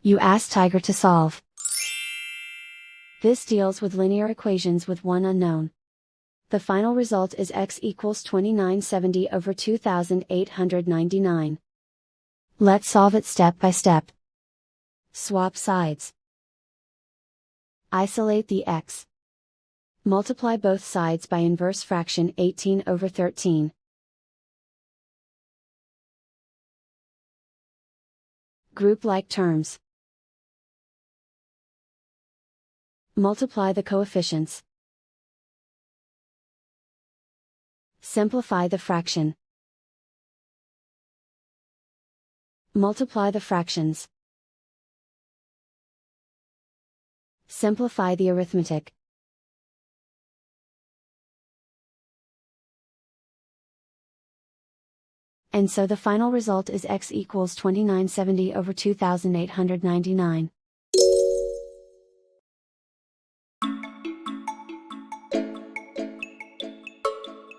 You ask Tiger to solve. This deals with linear equations with one unknown. The final result is x equals 2970 over 2899. Let's solve it step by step. Swap sides. Isolate the x. Multiply both sides by inverse fraction 18 over 13. Group like terms. Multiply the coefficients. Simplify the fraction. Multiply the fractions. Simplify the arithmetic. And so the final result is x equals 2970 over 2899.